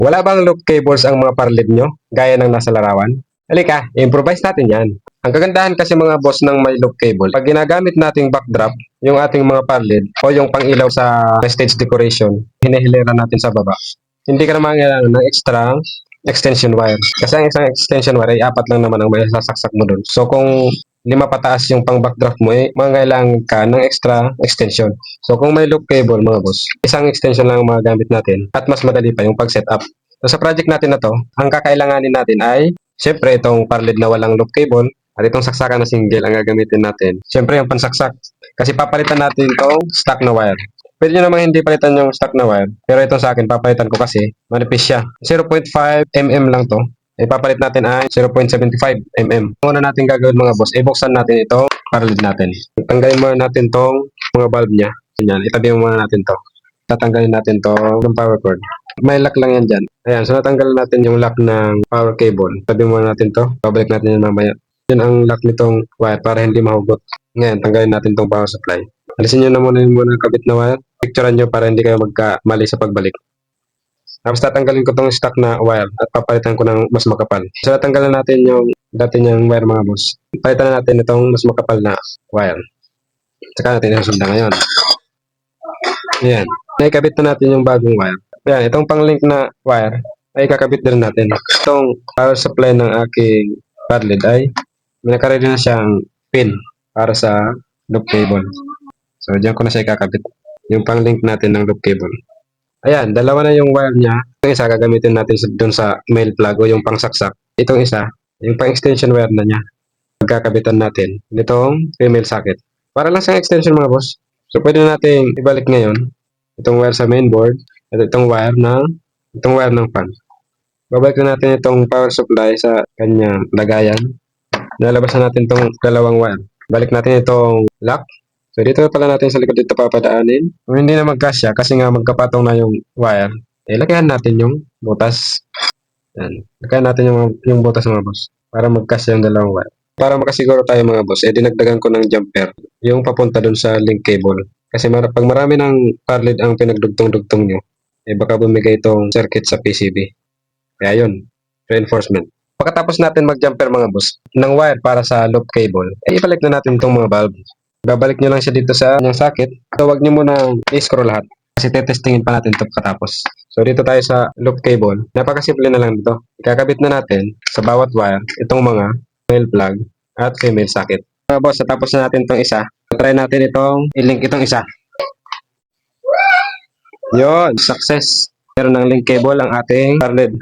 Wala bang loop cables ang mga parlid nyo? Gaya ng nasa larawan? Halika, improvise natin yan. Ang kagandahan kasi mga boss ng may loop cable, pag ginagamit nating backdrop, yung ating mga parlid o yung pangilaw sa stage decoration, hinihilera natin sa baba. Hindi ka naman kailangan ng extra extension wire. Kasi ang isang extension wire ay 4 lang naman ang may sasaksak mo dun. So kung 5 pataas yung pang backdraft mo, mangailangan ka ng extra extension. So kung may loop cable mga boss, isang extension lang ang magagamit natin at mas madali pa yung pag-setup. So sa project natin na to, ang kakailanganin natin ay syempre itong parlid na walang loop cable at itong saksakan na single ang gagamitin natin. Syempre yung pansaksak. Kasi papalitan natin itong stock na wire. Pwede nyo namang hindi palitan yung stock na wire. Pero ito sa akin, papalitan ko kasi manipis siya. 0.5 mm lang to. Ipapalit natin ay 0.75 mm. Ang una natin gagawin mga boss, ibuksan natin ito paralid natin. Tanggalin muna natin tong mga bulb niya. Ganyan, itabi muna natin to. Tatanggalin natin to ng power cord. May lock lang yan dyan. Ayan, so natanggal natin yung lock ng power cable. Tabi muna natin to. Pabalik natin yan mamaya. Yan ang lock nitong wire para hindi mahugot. Ngayon, tanggalin natin tong power supply. Alisin nyo na muna yung kabit na wire. Picturean nyo para hindi kayo magkamali sa pagbalik. Tapos tatanggalin ko tong stock na wire at papalitan ko ng mas makapal. So tatanggalan natin yung dati niyang wire mga boss. Palitan na natin itong mas makapal na wire. Saka natin isusunda ngayon. Ayan. Naikabit na natin yung bagong wire. Ayan, itong pang-link na wire ay kakabit din natin. Itong power supply ng aking parlid ay may nakaredy na siyang pin para sa loop cable. So diyan ko na siya ikakabit. Yung pang-link natin ng loop cable. Ayan, dalawa na yung wire niya. Itong isa gagamitin natin dun sa male plug o yung pangsaksak. Itong isa, yung pang-extension wire na niya. Pagkakabitan natin nitong female socket. Para lang sa extension mga boss. So pwede natin ibalik ngayon itong wire sa mainboard at itong wire ng fan. Babalik na natin itong power supply sa kanyang lagayan. Nalabas na natin itong dalawang wire. Balik natin itong lock. So dito pala natin sa likod dito papadaanin. Kung hindi na magkasya kasi nga magkapatong na yung wire, lagayan natin yung butas. Yan. Lagayan natin yung butas mga boss para magkasya yung dalawang wire. Para makasiguro tayo mga boss, dinagdagan ko ng jumper yung papunta dun sa link cable. Kasi pag marami ng parlid ang pinagdugtong-dugtong nyo, baka bumigay itong circuit sa PCB. Kaya yun, reinforcement. Pagkatapos natin mag-jumper mga boss, ng wire para sa loop cable, ibalik na natin itong mga bulb. Babalik nyo lang siya dito sa kanyang socket. So, huwag nyo muna i-screw lahat. Kasi tetestingin pa natin ito katapos. So, dito tayo sa loop cable. Napakasimple na lang dito. Ikakabit na natin sa bawat wire itong mga male plug at female socket. Mga boss, natapos na natin itong isa. Try natin itong i-link itong isa. Yun, success. Meron ng link cable ang ating parlid.